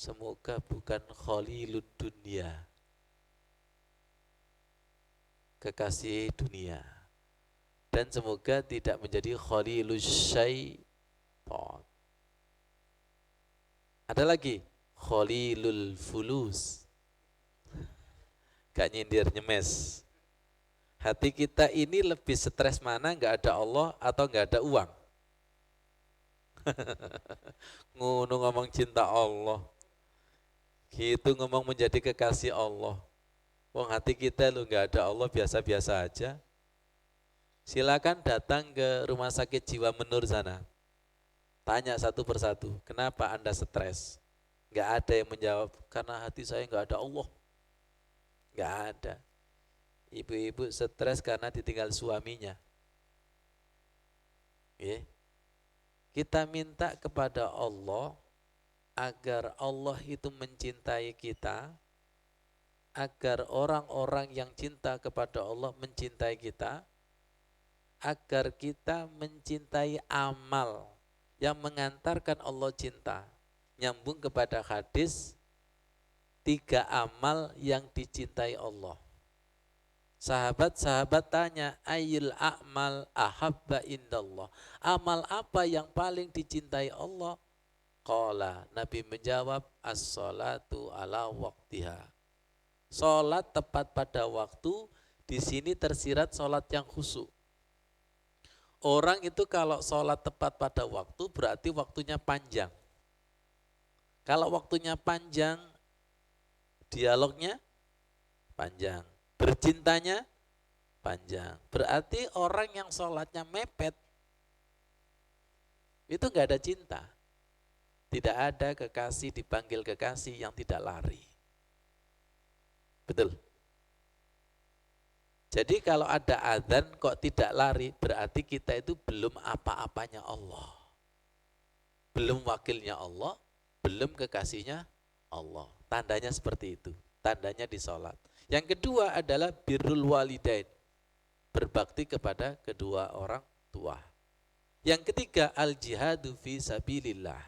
Semoga bukan khalilud dunia, kekasih dunia. Dan semoga tidak menjadi khalilus syaitan. Ada lagi, khalilul fulus. Gak nyindir, nyemes. Hati kita ini lebih stres mana nggak ada Allah atau nggak ada uang? Ngono ngomong cinta Allah, gitu ngomong menjadi kekasih Allah. Wong hati kita lu nggak ada Allah biasa-biasa aja. Silakan datang ke rumah sakit jiwa Menur sana. Tanya satu persatu, kenapa Anda stres? Nggak ada yang menjawab, karena hati saya nggak ada Allah. Nggak ada. Ibu-ibu stres karena ditinggal suaminya. Ya. Kita minta kepada Allah agar Allah itu mencintai kita, agar orang-orang yang cinta kepada Allah mencintai kita, agar kita mencintai amal yang mengantarkan Allah cinta. Nyambung kepada hadis 3 amal yang dicintai Allah. Sahabat-sahabat tanya, ayyul a'mal ahabba indallah. Amal apa yang paling dicintai Allah? Qala, Nabi menjawab, as-salatu ala waqtiha. Salat tepat pada waktu, di sini tersirat salat yang khusyuk. Orang itu kalau salat tepat pada waktu berarti waktunya panjang. Kalau waktunya panjang, dialognya panjang, bercintanya panjang. Berarti orang yang sholatnya mepet, itu nggak ada cinta. Tidak ada kekasih dipanggil kekasih yang tidak lari. Betul. Jadi kalau ada adzan kok tidak lari, berarti kita itu belum apa-apanya Allah. Belum wakilnya Allah, belum kekasihnya Allah. Tandanya seperti itu. Tandanya di sholat. Yang kedua adalah birrul walidain, berbakti kepada kedua orang tua. Yang ketiga al-jihadu fi sabilillah,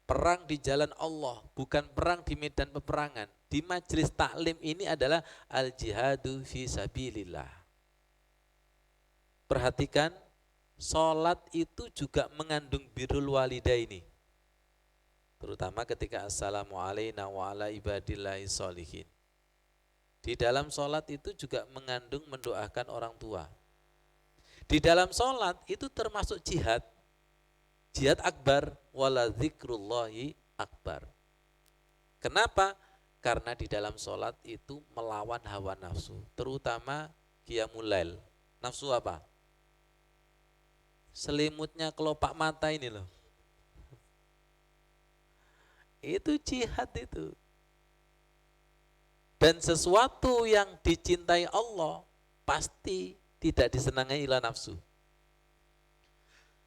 perang di jalan Allah, bukan perang di medan peperangan. Di majelis taklim ini adalah al-jihadu fi sabilillah. Perhatikan, sholat itu juga mengandung birrul walidaini, terutama ketika assalamualaikum wa ala ibadillahi sholihin. Di dalam sholat itu juga mengandung mendoakan orang tua. Di dalam sholat itu termasuk jihad. Jihad akbar, wala dzikrullahi akbar. Kenapa? Karena di dalam sholat itu melawan hawa nafsu. Terutama qiyamul lail. Nafsu apa? Selimutnya kelopak mata ini loh. Itu jihad itu. Dan sesuatu yang dicintai Allah pasti tidak disenangi ila nafsu.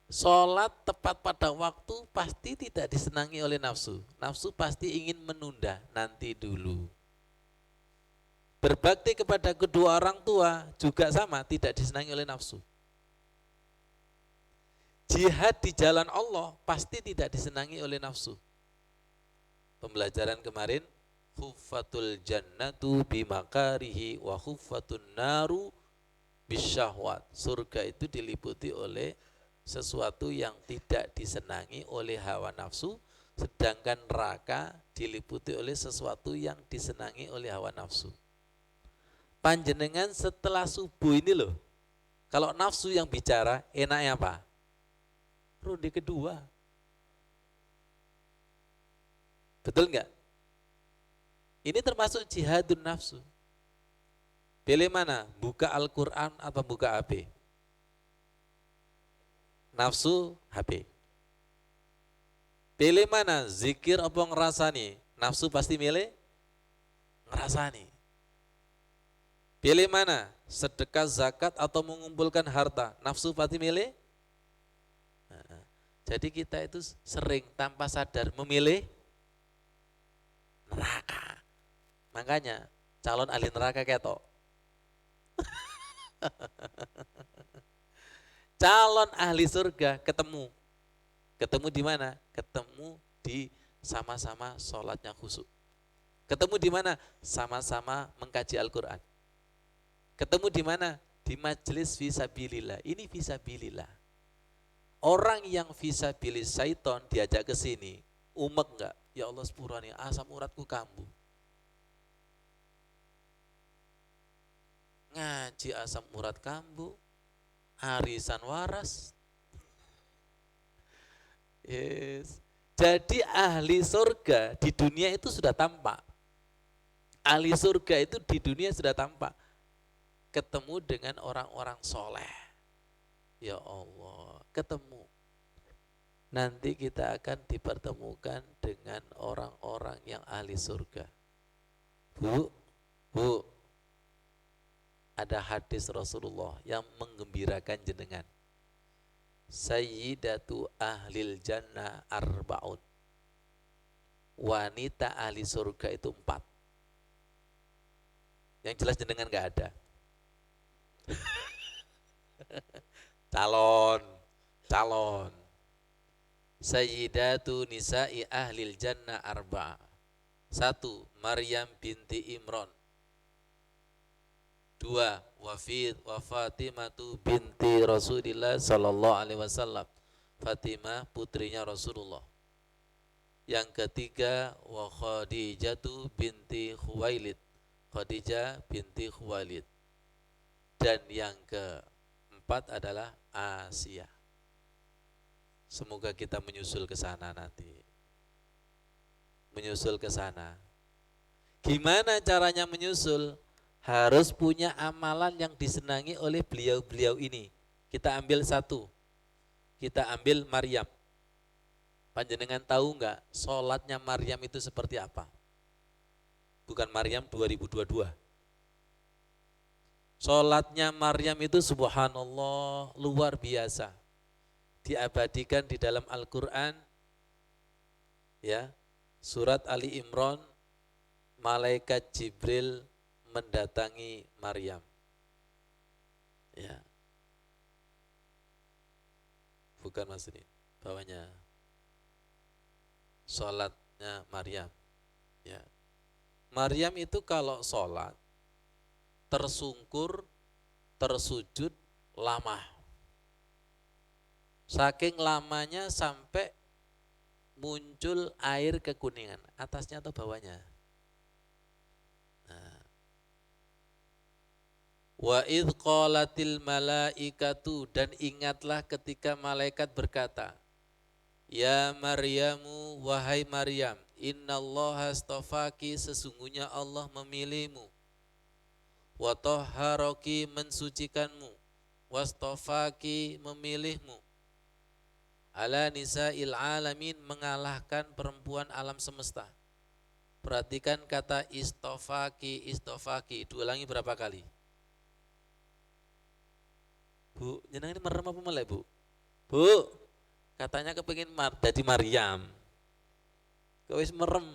Sholat tepat pada waktu pasti tidak disenangi oleh nafsu. Nafsu pasti ingin menunda, nanti dulu. Berbakti kepada kedua orang tua juga sama, tidak disenangi oleh nafsu. Jihad di jalan Allah pasti tidak disenangi oleh nafsu. Pembelajaran kemarin, khuffatul jannatu bimakarihi wa khuffatun naru bisyahwat. Surga itu diliputi oleh sesuatu yang tidak disenangi oleh hawa nafsu, sedangkan neraka diliputi oleh sesuatu yang disenangi oleh hawa nafsu. Panjenengan setelah subuh ini loh, kalau nafsu yang bicara, enaknya apa? Ronde kedua. Betul nggak? Ini termasuk jihadun nafsu. Pilih mana? Buka Al-Quran atau buka HP? Nafsu HP. Pilih mana? Zikir apa ngerasani? Nafsu pasti milih ngerasani. Pilih mana? Sedekah, zakat atau mengumpulkan harta? Nafsu pasti milih. Jadi kita itu sering tanpa sadar memilih neraka. Makanya calon ahli neraka ketok. Calon ahli surga ketemu. Ketemu di mana? Ketemu di sama-sama sholatnya khusyuk. Ketemu di mana? Sama-sama mengkaji Al-Quran. Ketemu di mana? Di majelis fisabilillah. Ini fisabilillah. Orang yang fisabilis syaiton diajak ke sini, umek enggak? Ya Allah sepurane, asam uratku kambuh. Ngaji asam urat kambuh, arisan waras. Yes. Jadi ahli surga di dunia itu sudah tampak. Ahli surga itu di dunia sudah tampak. Ketemu dengan orang-orang soleh. Ya Allah, ketemu. Nanti kita akan dipertemukan dengan orang-orang yang ahli surga. Bu, ada hadis Rasulullah yang menggembirakan jenengan. Sayyidatu ahlil jannah arba'un. Wanita ahli surga itu 4. Yang jelas jenengan gak ada. Calon. Sayyidatu nisa'i ahlil jannah arba'. 1. Maryam binti Imran. 2. Wa Fatimatu binti Rasulillah sallallahu alaihi wasallam. Fatimah putrinya Rasulullah. Yang ketiga, wa Khadijatu binti Khuwailid. Khadijah binti Khuwailid. Dan yang keempat adalah Asia. Semoga kita menyusul ke sana nanti. Menyusul ke sana. Gimana caranya menyusul? Harus punya amalan yang disenangi oleh beliau-beliau ini. Kita ambil satu. Kita ambil Maryam. Panjenengan tahu enggak sholatnya Maryam itu seperti apa? Bukan Maryam 2022. Sholatnya Maryam itu subhanallah luar biasa. Diabadikan di dalam Al-Quran, ya, surat Ali Imran, malaikat Jibril mendatangi Maryam. Ya. Bukan Mas ini, bawahnya. Sholatnya Maryam. Ya. Maryam itu kalau sholat tersungkur, tersujud lama. Saking lamanya sampai muncul air kekuningan, atasnya atau bawahnya. Nah. Wa idh qalatil malaikatu, dan ingatlah ketika malaikat berkata, ya Maryamu, wahai Maryam, innallaha astafaki, sesungguhnya Allah memilihmu, wa tahharaki, mensucikanmu, wastafaki, memilihmu, ala nisa'il alamin, mengalahkan perempuan alam semesta. Perhatikan kata istofaki, diulangi berapa kali? Bu, jenengan ini merem apa melek, Bu? Bu, katanya kepengin jadi Maryam. Kau wis merem.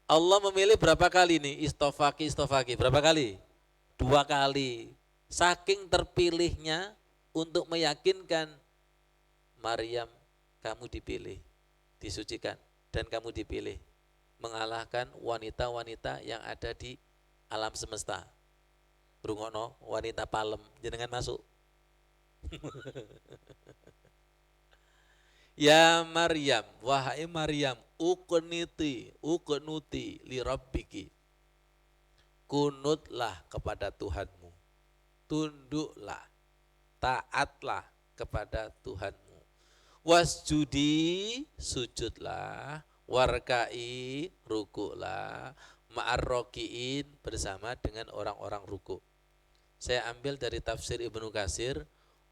Allah memilih berapa kali nih? Istofaki, berapa kali? 2 kali. Saking terpilihnya untuk meyakinkan Maryam, kamu dipilih, disucikan, dan kamu dipilih mengalahkan wanita-wanita yang ada di alam semesta. Rungokno, wanita palem, jenengan masuk. Ya Maryam, wahai Maryam, ukunuti li rabbiki. Kunutlah kepada Tuhanmu. Tunduklah, taatlah kepada Tuhanmu. Wasjudi, sujudlah, warkai, rukuklah, ma'arrokiin, bersama dengan orang-orang rukuk. Saya ambil dari tafsir Ibnu Katsir.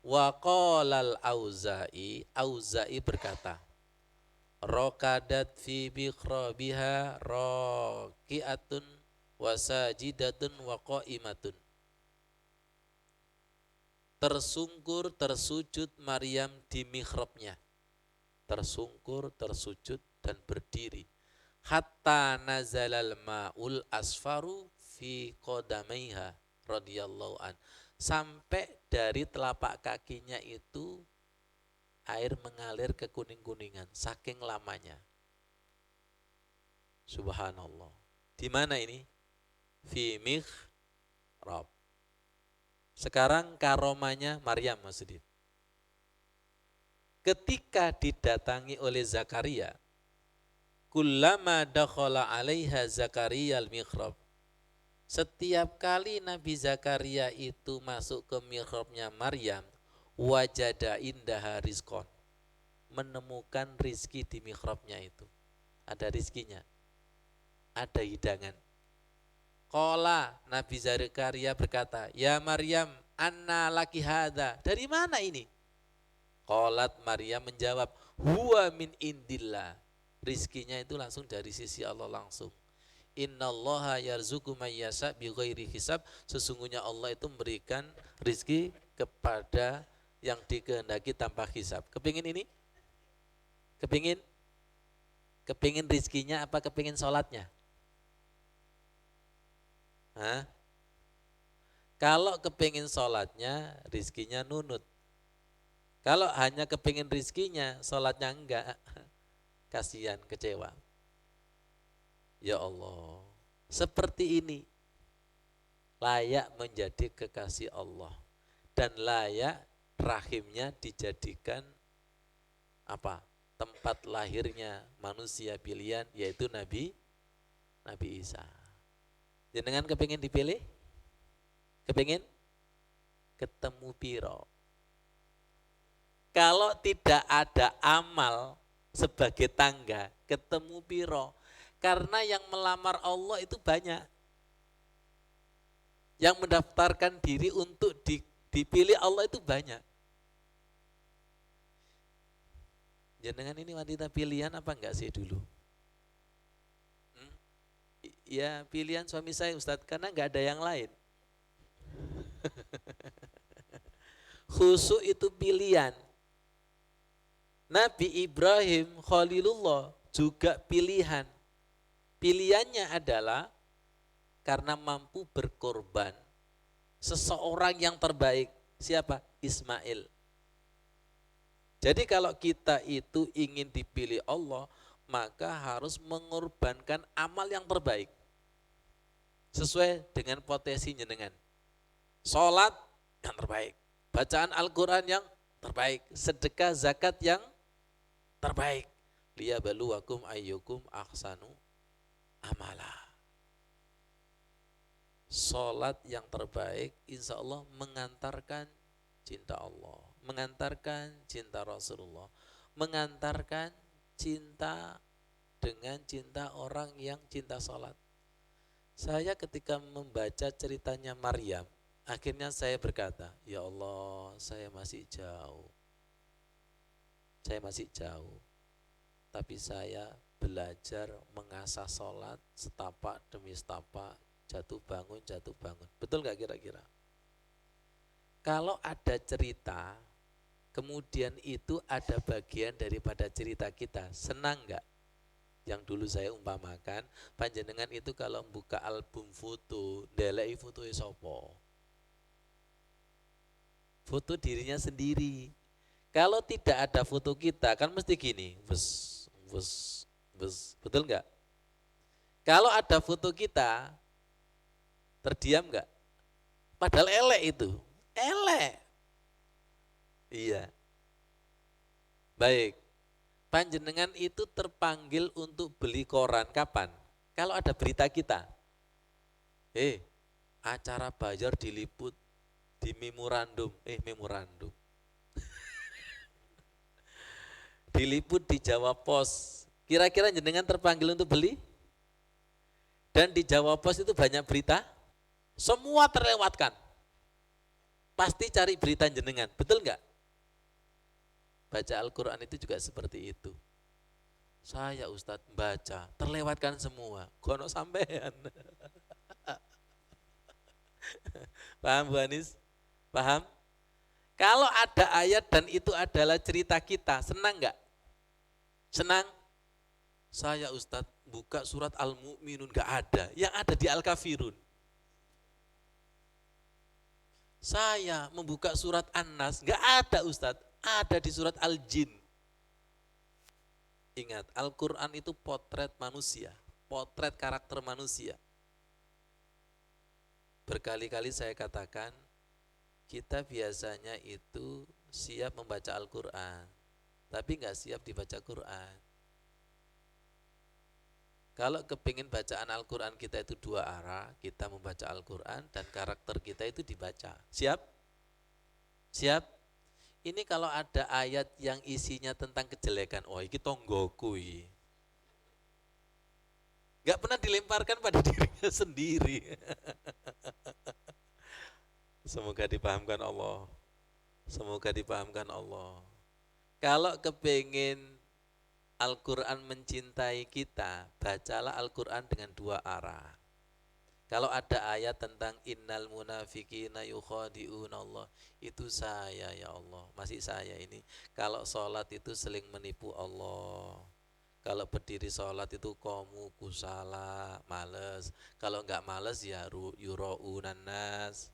Wa qalal Auza'i berkata, rakadat fi bikhrabiha raki'atun wasajidatun wa qa'imatun. Tersungkur, tersujud Maryam di mihrabnya. Tersungkur, tersujud dan berdiri. Hatta nazalal ma'ul asfaru fi qadamaiha radhiyallahu an. Sampai dari telapak kakinya itu air mengalir ke kuning-kuningan, saking lamanya. Subhanallah. Di mana ini? Fi mihrab. Sekarang karomanya Maryam maksudnya. Ketika didatangi oleh Zakaria, kullama dakhala 'alaiha Zakaria al-mihrab. Setiap kali Nabi Zakaria itu masuk ke mihrabnya Maryam, wajada indaha rizqon. Menemukan rizki di mihrabnya itu. Ada rizkinya, ada hidangan. Qala, Nabi Zakaria berkata, ya Maryam, anna laki hadha. Dari mana ini? Qalat, Maryam menjawab, huwa min indillah. Rizkinya itu langsung dari sisi Allah langsung. Innallaha yarzuqu may yasha bighairi hisab. Sesungguhnya Allah itu memberikan rizki kepada yang dikehendaki tanpa hisab. Kepingin ini? Kepingin? Kepingin rizkinya apa kepingin sholatnya? Hah? Kalau kepingin sholatnya, rizkinya nunut. Kalau hanya kepingin rizkinya, sholatnya enggak, kasihan, kecewa. Ya Allah, seperti ini layak menjadi kekasih Allah dan layak rahimnya dijadikan apa? Tempat lahirnya manusia pilihan, yaitu Nabi Isa. Jenengan kepingin dipilih? Kepingin? Ketemu piro? Kalau tidak ada amal sebagai tangga, ketemu piro? Karena yang melamar Allah itu banyak. Yang mendaftarkan diri untuk dipilih Allah itu banyak. Jenengan ini wanita pilihan apa enggak sih dulu? Ya pilihan suami saya Ustadz, karena enggak ada yang lain. Khusyuk itu pilihan. Nabi Ibrahim Khalilullah juga pilihan. Pilihannya adalah karena mampu berkorban. Seseorang yang terbaik, siapa? Ismail. Jadi kalau kita itu ingin dipilih Allah, maka harus mengorbankan amal yang terbaik. Sesuai dengan potensi jenengan. Sholat yang terbaik. Bacaan Al-Quran yang terbaik. Sedekah zakat yang terbaik. Liyabluwakum ayyukum ahsanu amala. Salat yang terbaik insya Allah mengantarkan cinta Allah, mengantarkan cinta Rasulullah, mengantarkan cinta dengan cinta orang yang cinta salat. Saya ketika membaca ceritanya Maryam, akhirnya saya berkata, ya Allah, saya masih jauh. Saya masih jauh. Tapi saya belajar mengasah sholat setapak demi setapak, jatuh bangun. Betul gak kira-kira? Kalau ada cerita, kemudian itu ada bagian daripada cerita kita, senang gak? Yang dulu saya umpamakan, panjenengan itu kalau buka album foto, ndeleki foto sopo? Foto dirinya sendiri. Kalau tidak ada foto kita, kan mesti gini, betul nggak? Kalau ada foto kita, terdiam nggak? Padahal elek itu, elek. Iya. Baik, panjenengan itu terpanggil untuk beli koran kapan? Kalau ada berita kita, acara Bajar diliput di memorandum, diliput di Jawa Pos. Kira-kira jenengan terpanggil untuk beli? Dan di Jawa Pos itu banyak berita, semua terlewatkan. Pasti cari berita jenengan, betul enggak? Baca Al-Quran itu juga seperti itu. Saya Ustadz baca, terlewatkan semua. Gono sampean. Paham Bu Anis? Paham? Kalau ada ayat dan itu adalah cerita kita, senang enggak? Senang? Saya Ustadz buka surat Al-Mu'minun, enggak ada. Yang ada di Al-Kafirun. Saya membuka surat An-Nas, enggak ada Ustadz. Ada di surat Al-Jin. Ingat, Al-Quran itu potret manusia. potret karakter manusia. Berkali-kali saya katakan, kita biasanya itu siap membaca Al-Quran, tapi nggak siap dibaca Quran. Kalau kepingin bacaan Al-Quran kita itu dua arah, kita membaca Al-Quran dan karakter kita itu dibaca. Siap? Siap? Ini kalau ada ayat yang isinya tentang kejelekan, oh ini tonggoku ini. Gak pernah dilemparkan pada dirinya sendiri. Semoga dipahamkan Allah. Semoga dipahamkan Allah. Kalau kepingin Al-Quran mencintai kita, bacalah Al-Quran dengan dua arah. Kalau ada ayat tentang innal munafiqina yukhadi'una Allah, itu saya ya Allah, masih saya ini. Kalau sholat itu seling menipu Allah. Kalau berdiri sholat itu komu kusala, males. Kalau enggak males ya yura'unan nas.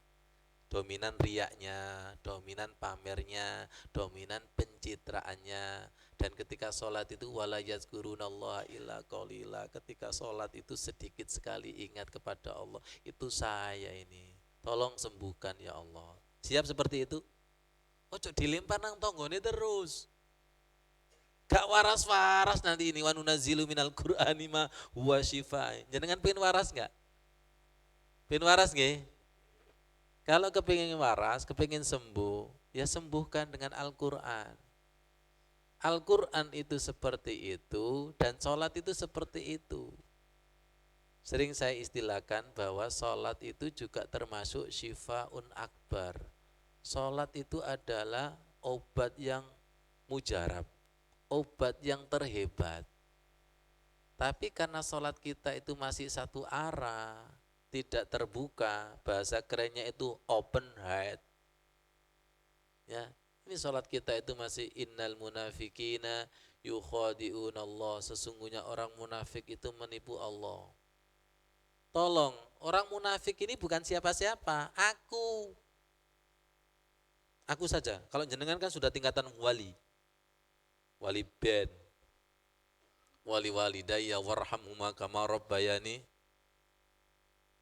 Dominan riaknya, dominan pamernya, dominan pencitraannya. Dan ketika sholat itu wala yazkurunallaha illa qalila. Ketika sholat itu sedikit sekali ingat kepada Allah. Itu saya ini. Tolong sembuhkan ya Allah. Siap seperti itu? Ojo dilempar nang tonggone terus. Gak waras-waras nanti ini, wa nunazzilu minal qur'ani ma huwa syifaa. Jenengan pengen waras enggak? Pengen waras nggih? Kalau kepingin waras, kepingin sembuh, ya sembuhkan dengan Al-Quran. Al-Quran itu seperti itu dan sholat itu seperti itu. Sering saya istilahkan bahwa sholat itu juga termasuk syifaun akbar. Sholat itu adalah obat yang mujarab, obat yang terhebat. Tapi karena sholat kita itu masih satu arah, tidak terbuka, bahasa kerennya itu open heart. Ya, ini sholat kita itu masih innal munafiqina yukhadi'una Allah. Sesungguhnya orang munafik itu menipu Allah. Tolong, orang munafik ini bukan siapa-siapa, aku saja. Kalau jenengan kan sudah tingkatan wali ben, wali walidayya warhamhuma kama rabbayani.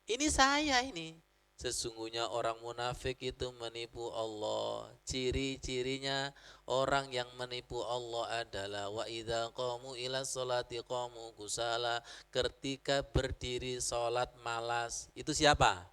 Ini saya ini. Sesungguhnya orang munafik itu menipu Allah. Ciri-cirinya orang yang menipu Allah adalah wa idza qamu ila sholati qamu kusala. Ketika berdiri sholat malas. Itu siapa?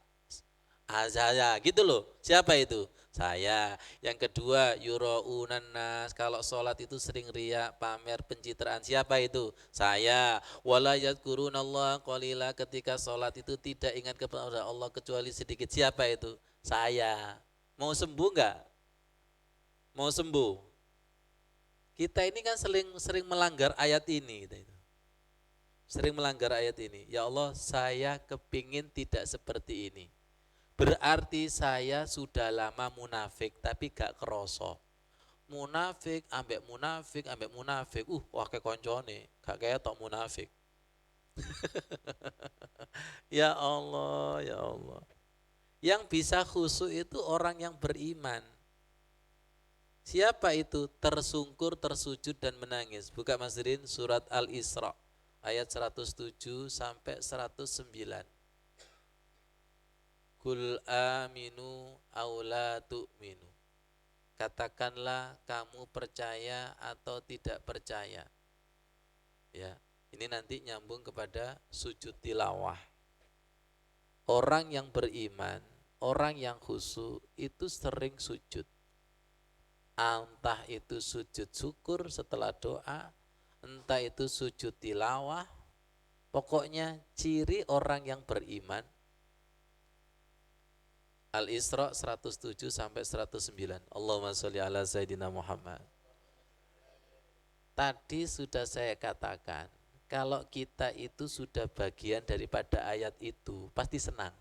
Saya, gitu loh. Siapa itu? Saya. Yang kedua, yuraunan nas. Kalau sholat itu sering riya, pamer, pencitraan. Siapa itu? Saya. Wala yadhkurunallah qalila. Ketika sholat itu tidak ingat kepada Allah kecuali sedikit. Siapa itu? Saya. Mau sembuh enggak? Mau sembuh? Kita ini kan sering melanggar ayat ini. Sering melanggar ayat ini. Ya Allah, saya kepingin tidak seperti ini. Berarti saya sudah lama munafik tapi gak kerosok. Munafik ambek munafik ambek munafik. Wake koncone, gak kayak tok munafik. Ya Allah, ya Allah. Yang bisa khusyuk itu orang yang beriman. Siapa itu? Tersungkur, tersujud dan menangis. Buka Mas Dirin surat Al-Isra ayat 107 sampai 109. Kul aminu aula tu'minu. Katakanlah kamu percaya atau tidak percaya. Ya, ini nanti nyambung kepada sujud tilawah. Orang yang beriman, orang yang khusyuk itu sering sujud. Entah itu sujud syukur setelah doa, entah itu sujud tilawah. Pokoknya ciri orang yang beriman. Al-Isra 107 sampai 109. Allahumma sholli ala Sayyidina Muhammad. Tadi sudah saya katakan, kalau kita itu sudah bagian daripada ayat itu, pasti senang.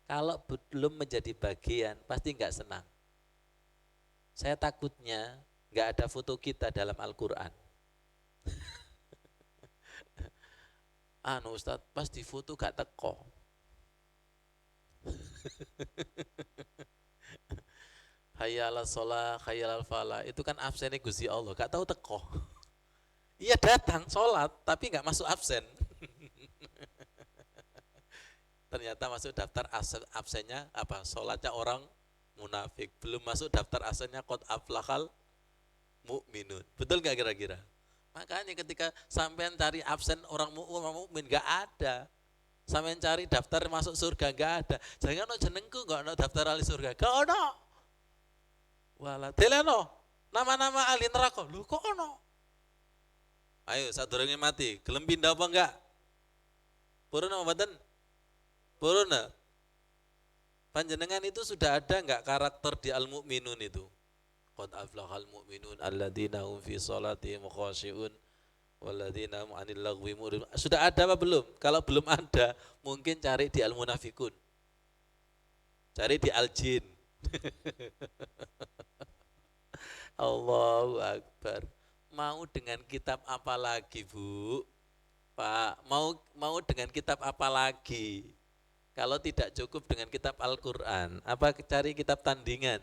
Kalau belum menjadi bagian, pasti enggak senang. Saya takutnya enggak ada foto kita dalam Al-Quran. Ustaz, pas di foto gak teko. Hayyala sholah, hayyala falah. Itu kan absennya Gusti Allah, gak tahu teko. Iya datang sholat, tapi gak masuk absen. ternyata masuk daftar absennya apa? Sholatnya orang munafik. Belum masuk daftar absennya qad aflahal mu'minun. Betul nggak kira-kira? Makanya ketika sampean cari absen orang mukmin nggak ada. Sampean cari daftar masuk surga nggak ada. Jangan no jenengku nggak no daftar ahli surga. Gak ono. Wala teleno nama-nama ahli neraka. Lu kok ono? Ayo sadurunge mati, gelem pindah apa enggak? Purun apa mboten? Purun. Panjenengan itu sudah ada enggak karakter di al-mu'minun itu? Qad aflahal mu'minun alladzina hum fi sholatihim khashi'un walladzina hum 'anil lagwi mu'ridun. Sudah ada apa belum? Kalau belum ada, mungkin cari di al-munafikun. Cari di al-jin. Allahu Akbar. Mau dengan kitab apa lagi, Bu? Pak, mau dengan kitab apa lagi? Kalau tidak cukup dengan kitab Al-Qur'an, apa cari kitab tandingan?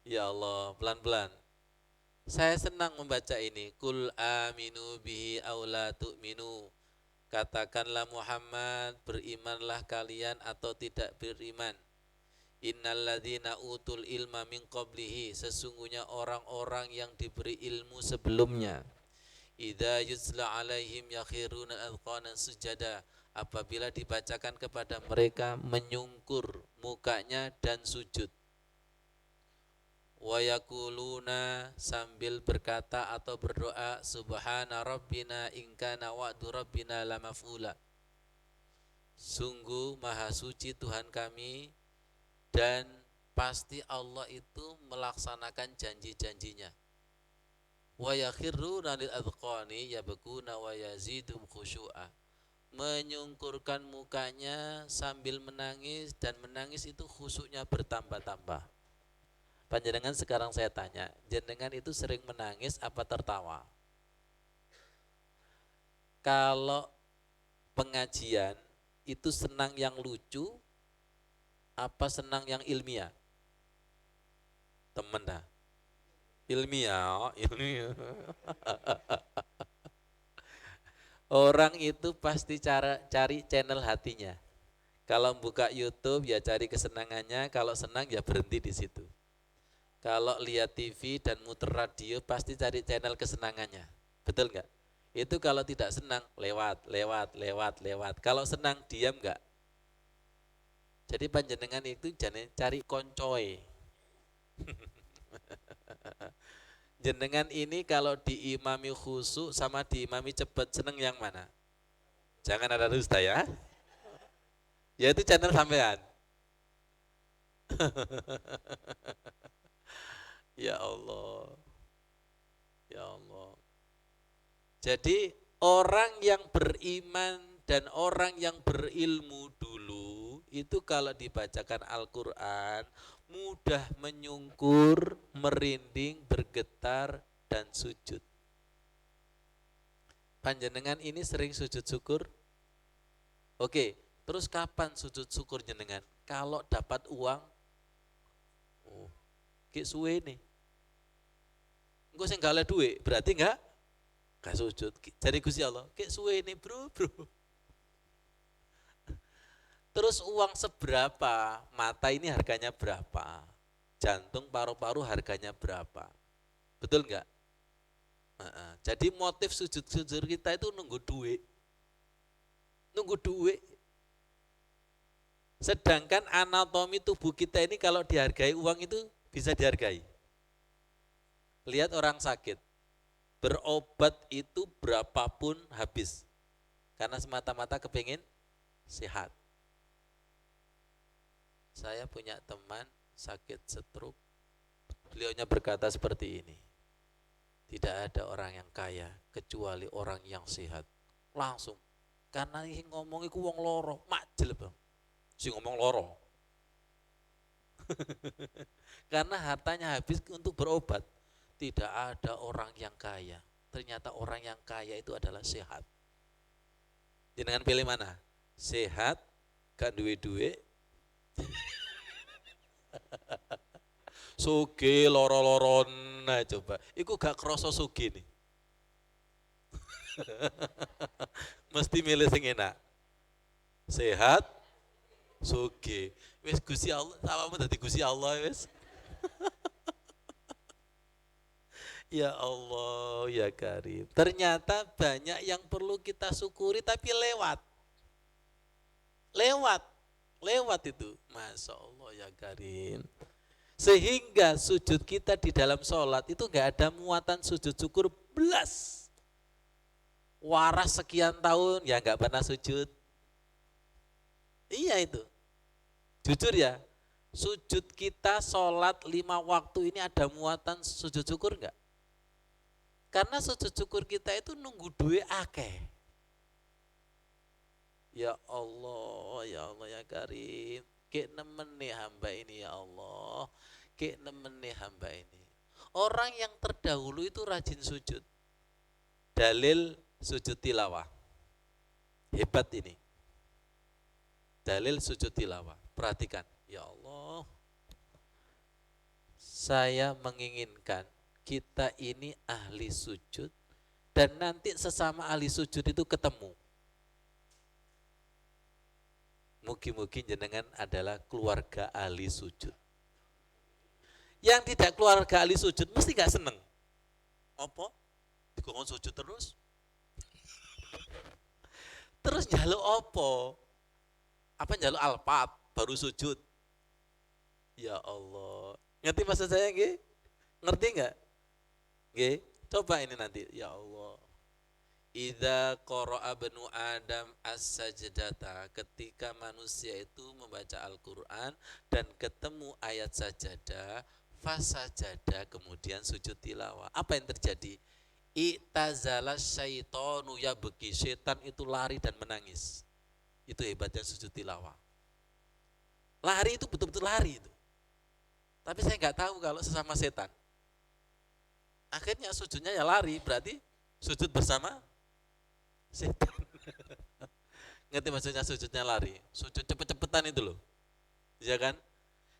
Ya Allah, pelan-pelan. Saya senang membaca ini. Kul aminu bihi aw la tu'minu. Katakanlah Muhammad, berimanlah kalian atau tidak beriman. Innalladzina utul ilma min qablihi, sesungguhnya orang-orang yang diberi ilmu sebelumnya, idza yuzla alaihim yakhiruna adqanan sujada, apabila dibacakan kepada mereka menyungkur mukanya dan sujud. Wa yaquluna, sambil berkata atau berdoa, subhana rabbina in kana wa'du rabbina lamaf'ula, sungguh maha suci Tuhan kami, dan pasti Allah itu melaksanakan janji-janjinya. Wa yakhiruna lil adqani yabkuna wa yazidum khusyu'a, menyungkurkan mukanya sambil menangis, dan menangis itu khusyuknya bertambah-tambah. Panjenengan sekarang saya tanya, jenengan itu sering menangis apa tertawa? Kalau pengajian itu senang yang lucu apa senang yang ilmiah? Temen dah. Ilmiah. Orang itu pasti cari channel hatinya. Kalau buka YouTube ya cari kesenangannya, kalau senang ya berhenti di situ. Kalau lihat TV dan muter radio pasti cari channel kesenangannya. Betul nggak? Itu kalau tidak senang lewat. Kalau senang diam nggak? Jadi panjenengan itu jangan cari koncoy. Jenengan ini kalau diimami khusyuk sama diimami cepat, seneng yang mana? Jangan ada dusta ya. Ya itu channel sampean. Ya Allah. Ya Allah. Jadi orang yang beriman dan orang yang berilmu dulu itu kalau dibacakan Al-Quran mudah menyungkur, merinding, bergetar, dan sujud. Panjenengan ini sering sujud syukur? Oke, terus kapan sujud syukur jenengan? Kalau dapat uang, oh, kayak suwe nih. Engko sing gak duit, berarti enggak sujud. Jadi Gusti Allah, kayak suwe nih bro. Terus uang seberapa? Mata ini harganya berapa? Jantung, paru-paru harganya berapa? Betul enggak? Jadi motif sujud-sujud kita itu nunggu duit. Sedangkan anatomi tubuh kita ini kalau dihargai uang itu bisa dihargai. Lihat orang sakit, berobat itu berapapun habis, karena semata-mata kepingin sehat. Saya punya teman sakit stroke, beliaunya berkata seperti ini, tidak ada orang yang kaya kecuali orang yang sehat. Langsung, karena ini ngomong iku wong loro, majel bang, si ngomong loro. Karena hartanya habis untuk berobat. Tidak ada orang yang kaya. Ternyata orang yang kaya itu adalah sehat. Jenengan pilih mana? Sehat, gak duwe-duwe, suge loro-loron. Nah coba, iku gak kroso suge nih. Mesti milih sing enak. sehat, sugih. Wis Gusti Allah, awakmu dadi Gusti Allah wis. Ya Allah, ya Karim. Ternyata banyak yang perlu kita syukuri tapi lewat. Lewat. Lewat itu. Masya Allah ya Karim. Sehingga sujud kita di dalam sholat itu gak ada muatan sujud syukur belas. Waras sekian tahun ya gak pernah sujud. Iya itu. Jujur ya. Sujud kita sholat 5 waktu ini ada muatan sujud syukur gak? Karena sujud syukur kita itu nunggu duit akeh. Ya Allah ya Karim. Kek nemen nih hamba ini ya Allah. Kek nemen nih hamba ini. Orang yang terdahulu itu rajin sujud. Dalil sujud tilawah. Hebat ini. Dalil sujud tilawah. Perhatikan. Ya Allah. Saya menginginkan kita ini ahli sujud dan nanti sesama ahli sujud itu ketemu. Mugi-mugi jenengan adalah keluarga ahli sujud. Yang tidak keluarga ahli sujud mesti gak seneng. Apa? Dikongkon sujud terus? Terus njaluk apa? Apa njaluk alpat baru sujud? Ya Allah. Ngerti maksud saya nggih? Ngerti enggak? Nggih, coba ini nanti. Ya Allah. Idza qara'a banu Adam as-sajdata, ketika manusia itu membaca Al-Qur'an dan ketemu ayat sajadah, fasajada, kemudian sujud tilawah. Apa yang terjadi? I'tazala syaitanu yabki, setan itu lari dan menangis. Itu hebatnya sujud tilawah. Lari itu betul-betul lari itu. Tapi saya nggak tahu kalau sesama setan. Akhirnya sujudnya ya lari, berarti sujud bersama setan. Ngerti maksudnya sujudnya lari? Sujud cepet-cepetan itu loh. Ya kan?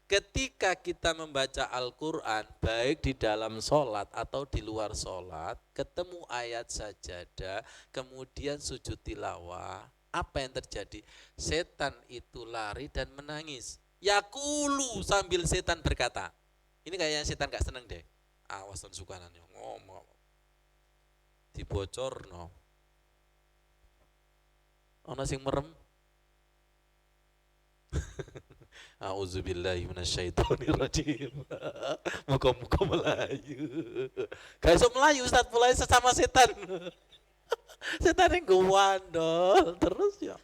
Ketika kita membaca Al-Quran, baik di dalam sholat atau di luar sholat, ketemu ayat sajadah, kemudian sujud tilawah, apa yang terjadi? Setan itu lari dan menangis. Yakulu, sambil setan berkata. Ini kayaknya setan gak seneng deh. Awas dan sukanannya ngomong. Dibocor no. Ono sing merem. A'udzubillahi minasyaitonirrajim. Muka-muka Melayu. Gak iso Melayu Ustaz, mulai sesama setan. Setan yang gowandol terus ya.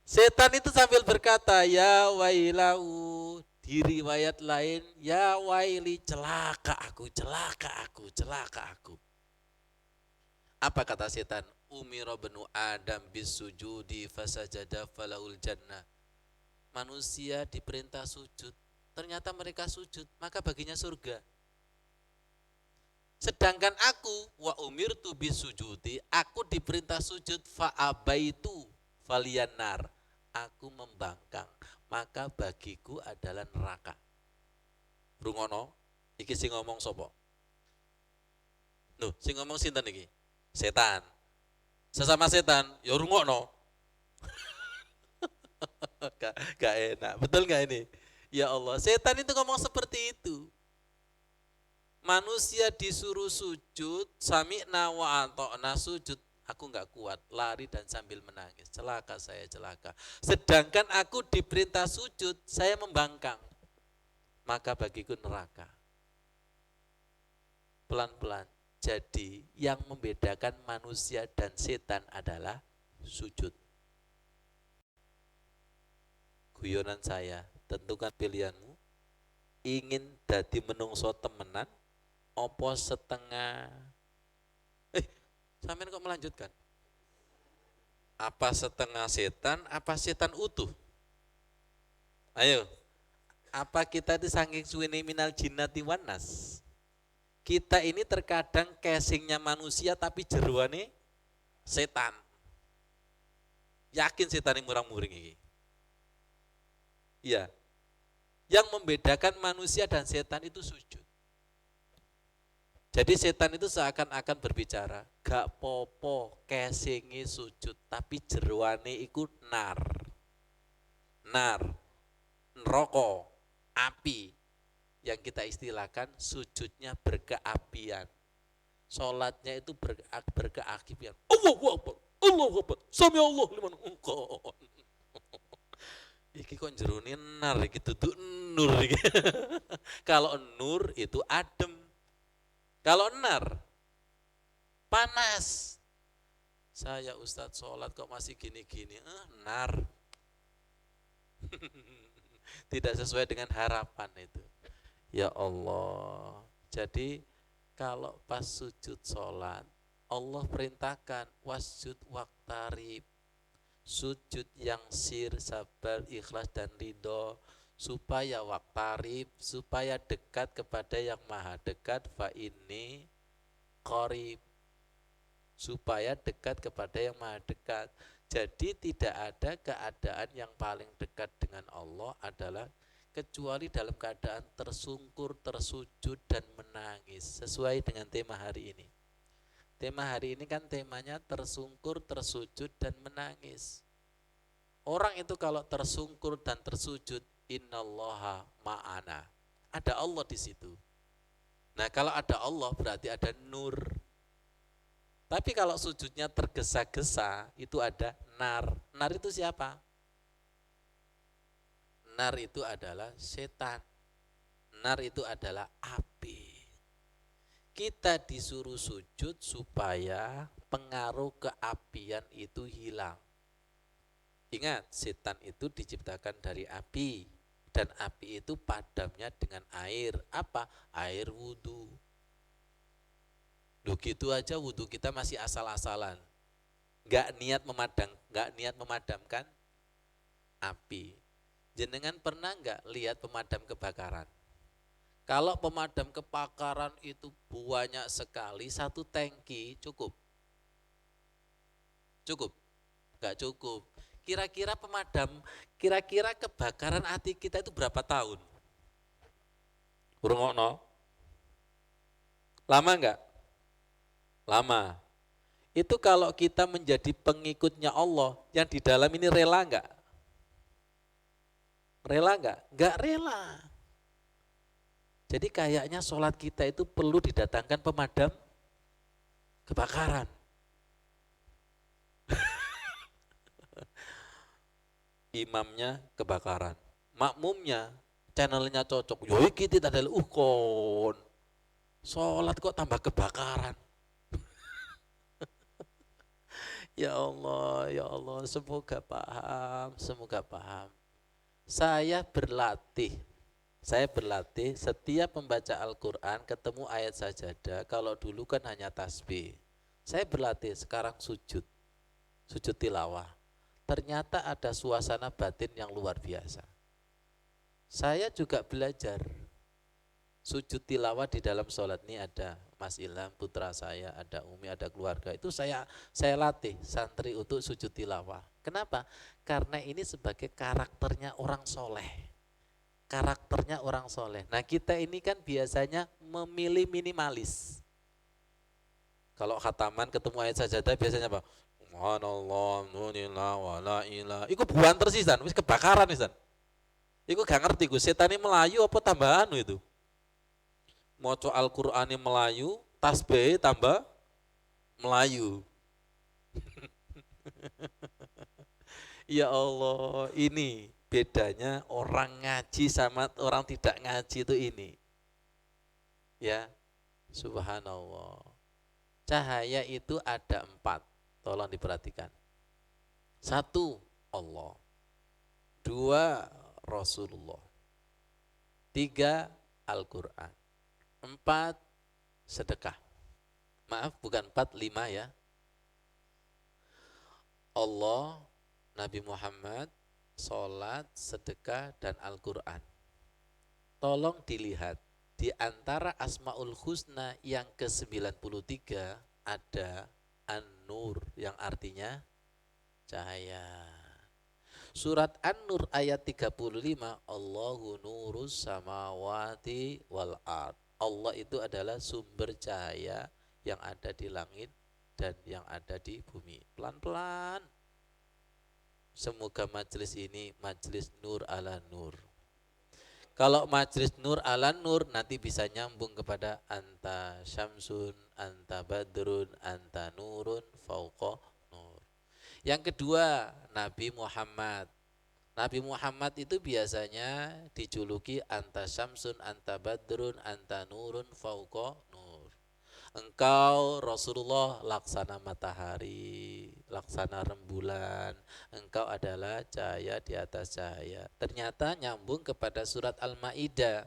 Setan itu sambil berkata, ya wailahu, di riwayat lain, ya waili, celaka aku, celaka aku, celaka aku. Apa kata setan? Umira banu Adam bisujudi fasajada falahul jannah. Manusia diperintah sujud, ternyata mereka sujud, maka baginya surga. Sedangkan aku, wa umirtu bisujudi, aku diperintah sujud, fa'abaitu faliyanar, aku membangkang, maka bagiku adalah neraka. Rungono, iki sing ngomong sopo? Nuh, sing ngomong sinten iki? Setan. Sesama setan, ya rungono. Gak enak, betul gak ini? Ya Allah, setan itu ngomong seperti itu. Manusia disuruh sujud, sami'na wa ata'na, sujud, aku gak kuat, lari dan sambil menangis, celaka saya, celaka. Sedangkan aku diperintah sujud, saya membangkang, maka bagiku neraka. Pelan-pelan. Jadi yang membedakan manusia dan setan adalah sujud. Guyonan saya, tentukan pilihanmu. Ingin dadi menungso temenan opo setengah? Sampean kok melanjutkan? Apa setengah setan, apa setan utuh? Ayo. Apa kita itu saking suwene minal jinnati wan nas? Kita ini terkadang casingnya manusia tapi jeruane setan. Yakin setan ini murang-muring ini? Iya. Yang membedakan manusia dan setan itu sujud. Jadi setan itu seakan-akan berbicara, gak popo kesingi sujud, tapi jeroane iku nar, nar, neraka, api, yang kita istilahkan sujudnya berkeapian, sholatnya itu berkeakibat. Allahu Akbar, Allahu Akbar, Sami Allah liman hamdah. Iki kok jerone nar iki duduk nur iki. Kalau nur itu adem. Kalau nar panas. Saya Ustadz sholat kok masih gini-gini. Nar. Tidak sesuai dengan harapan itu. Ya Allah. Jadi kalau pas sujud sholat, Allah perintahkan wasjud waqtarib, sujud yang sir, sabar, ikhlas dan ridho, supaya waqtarib, supaya dekat kepada yang maha dekat, fa ini qarib, supaya dekat kepada yang maha dekat. Jadi tidak ada keadaan yang paling dekat dengan Allah adalah kecuali dalam keadaan tersungkur, tersujud dan menangis, sesuai dengan tema hari ini. Tema hari ini kan temanya tersungkur, tersujud dan menangis. Orang itu kalau tersungkur dan tersujud, innallaha ma'ana. Ada Allah di situ. Nah, kalau ada Allah berarti ada nur. Tapi kalau sujudnya tergesa-gesa, itu ada nar. Nar itu siapa? Nar itu adalah setan. Nar itu adalah api. Kita disuruh sujud supaya pengaruh keapian itu hilang. Ingat, setan itu diciptakan dari api. Dan api itu padamnya dengan air. Apa? Air wudhu. Loh gitu aja wudhu kita masih asal-asalan. Gak niat memadamkan api. Jenengan pernah gak lihat pemadam kebakaran? Kalau pemadam kebakaran itu banyak sekali, satu tangki cukup? Cukup? Gak cukup. Kira-kira kebakaran hati kita itu berapa tahun? Rungokno? Lama enggak? Lama. Itu kalau kita menjadi pengikutnya Allah, yang di dalam ini rela enggak? Rela enggak? Enggak rela. Jadi kayaknya sholat kita itu perlu didatangkan pemadam kebakaran. Imamnya kebakaran, makmumnya channelnya cocok. Yo iki tidak ada kon. Sholat kok tambah kebakaran. Ya Allah, semoga paham, semoga paham. Saya berlatih setiap membaca Al-Quran ketemu ayat sajadah. Kalau dulu kan hanya tasbih. Saya berlatih sekarang sujud tilawah. Ternyata ada suasana batin yang luar biasa. Saya juga belajar sujud tilawah di dalam sholat ini. Ada Mas Ilham putra saya, ada Umi, ada keluarga. Itu saya latih santri untuk sujud tilawah. Kenapa? Karena ini sebagai karakternya orang soleh. Karakternya orang soleh. Nah kita ini kan biasanya memilih minimalis. Kalau khataman ketemu ayat sajadah biasanya apa? Subhanallah, alhamdulillah, wala ilah. Iku buanter sih wis kebakaran sih. Iku gak ngerti gue setan ini Melayu apa tambahan itu. Maca Al-Qur'ane Melayu, tasbih tambah Melayu. Ya Allah, ini bedanya orang ngaji sama orang tidak ngaji itu ini. Ya, subhanallah. Cahaya itu ada 4, tolong diperhatikan. 1, Allah. 2, Rasulullah. 3, Al-Quran. 4, sedekah. Maaf, bukan 4, 5 ya. Allah, Nabi Muhammad, sholat, sedekah, dan Al-Quran. Tolong dilihat, di antara Asmaul Husna yang ke-93 ada An-Nur yang artinya cahaya. Surat An-Nur ayat 35, Allahu nurus samawati wal ard. Allah itu adalah sumber cahaya yang ada di langit dan yang ada di bumi. Pelan-pelan. Semoga majelis ini majelis nur ala nur. Kalau majelis nur ala nur nanti bisa nyambung kepada anta syamsun, anta badrun, anta nurun, fauqa nur. Yang kedua, Nabi Muhammad. Nabi Muhammad itu biasanya dijuluki anta syamsun, anta badrun, anta nurun, fauqa nur. Engkau Rasulullah laksana matahari, laksana rembulan. Engkau adalah cahaya di atas cahaya. Ternyata nyambung kepada surat Al-Maidah.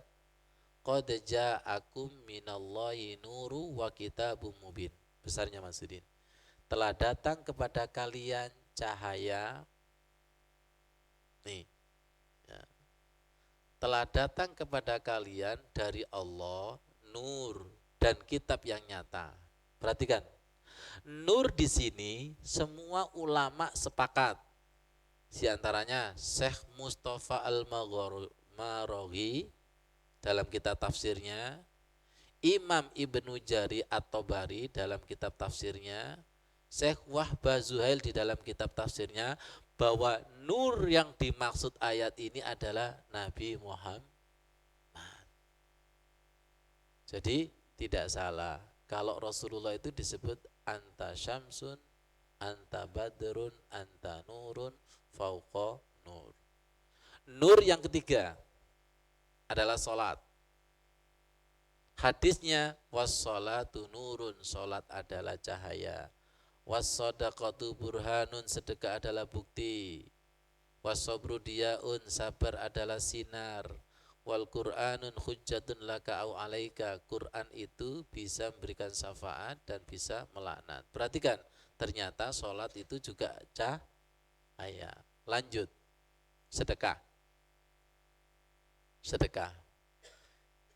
Qad ja'akum minallahi nuru wa kitabum mubin. Besarnya Masudin. Telah datang kepada kalian cahaya. Nih. Ya. Telah datang kepada kalian dari Allah nur dan kitab yang nyata. Perhatikan, nur di sini semua ulama sepakat. Di antaranya Syekh Mustafa Al-Maraghi dalam kitab tafsirnya, Imam Ibnu Jari At-Tabari dalam kitab tafsirnya, Syekh Wahbah Zuhail di dalam kitab tafsirnya, bahwa nur yang dimaksud ayat ini adalah Nabi Muhammad. Jadi tidak salah kalau Rasulullah itu disebut anta syamsun, anta badrun, anta nurun, fauqa nur. Nur yang ketiga adalah salat. Hadisnya was-salatu nurun, salat adalah cahaya. Was-sadaqatu burhanun, sedekah adalah bukti. Was-sabru diyaun, sabar adalah sinar. Wal Qur'anun hujjatun laka au alaika. Quran itu bisa memberikan syafaat dan bisa melaknat. Perhatikan, ternyata sholat itu juga cahaya. Lanjut, sedekah. Sedekah.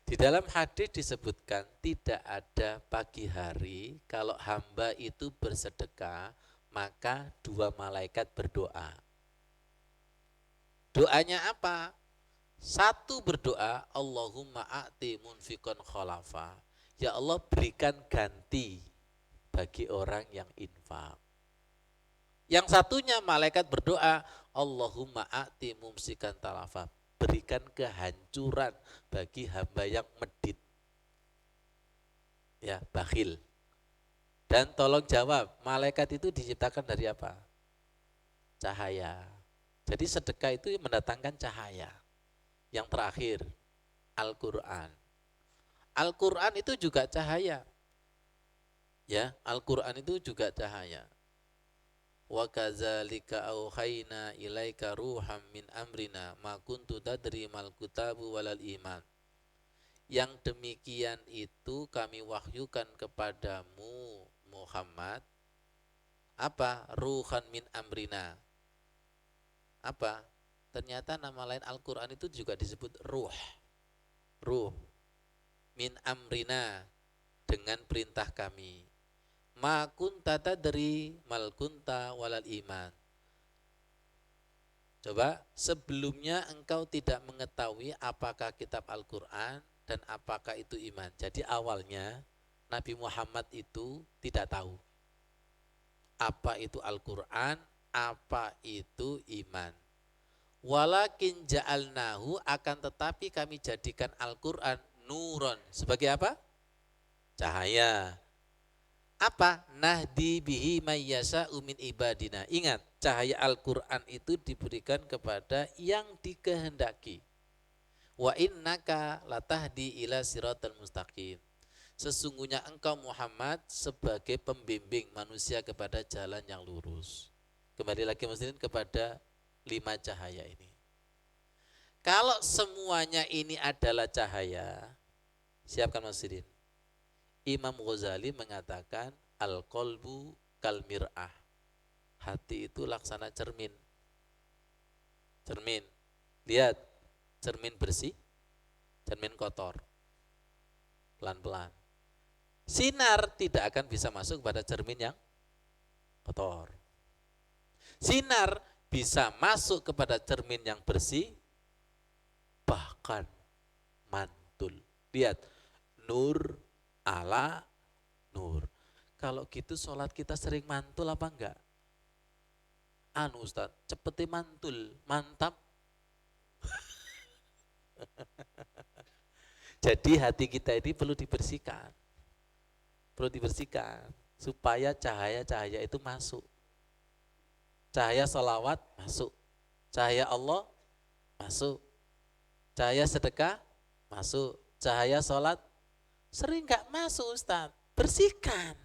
Di dalam hadis disebutkan tidak ada pagi hari kalau hamba itu bersedekah maka dua malaikat berdoa. Doanya apa? Satu berdoa, Allahumma a'ti munfikon khalafa. Ya Allah, berikan ganti bagi orang yang infak. Yang satunya malaikat berdoa, Allahumma a'ti mumsikan talafa. Berikan kehancuran bagi hamba yang medit. Ya, bakhil. Dan tolong jawab, malaikat itu diciptakan dari apa? Cahaya. Jadi sedekah itu mendatangkan cahaya. Yang terakhir, Al-Quran. Al-Quran itu juga cahaya. Ya, Al-Quran itu juga cahaya. Wa kadzalika auhayna ilaika ruham min amrina ma kuntu tadri mal kitabu walal iman. Yang demikian itu kami wahyukan kepadamu Muhammad. Apa? Ruhan min amrina. Apa? Ternyata nama lain Al-Quran itu juga disebut ruh. Ruh. Min amrina. Dengan perintah kami. Ma kunta tadri mal kunta walal iman. Coba, sebelumnya engkau tidak mengetahui apakah kitab Al-Quran dan apakah itu iman. Jadi awalnya Nabi Muhammad itu tidak tahu apa itu Al-Quran, apa itu iman. Walakin ja'alnahu, akan tetapi kami jadikan Al-Quran nuron. Sebagai apa? Cahaya. Apa? Nahdi bihi mayyasa umin ibadina. Ingat, cahaya Al-Quran itu diberikan kepada yang dikehendaki. Wa innaka latahdi ila siratal mustaqim. Sesungguhnya engkau Muhammad sebagai pembimbing manusia kepada jalan yang lurus. Kembali lagi muslimin kepada 5 cahaya ini. Kalau semuanya ini adalah cahaya, siapkan muslimin. Imam Ghazali mengatakan al-qalbu kal mir'ah. Hati itu laksana cermin. Cermin. Lihat, cermin bersih, cermin kotor. Pelan-pelan. Sinar tidak akan bisa masuk pada cermin yang kotor. Sinar bisa masuk kepada cermin yang bersih, bahkan mantul. Lihat, nur ala nur. Kalau gitu sholat kita sering mantul apa enggak? Anu Ustaz, cepeti mantul, mantap. Jadi hati kita ini perlu dibersihkan supaya cahaya-cahaya itu masuk. Cahaya salawat masuk, cahaya Allah masuk, cahaya sedekah masuk, cahaya sholat sering nggak masuk Ustaz. Bersihkan.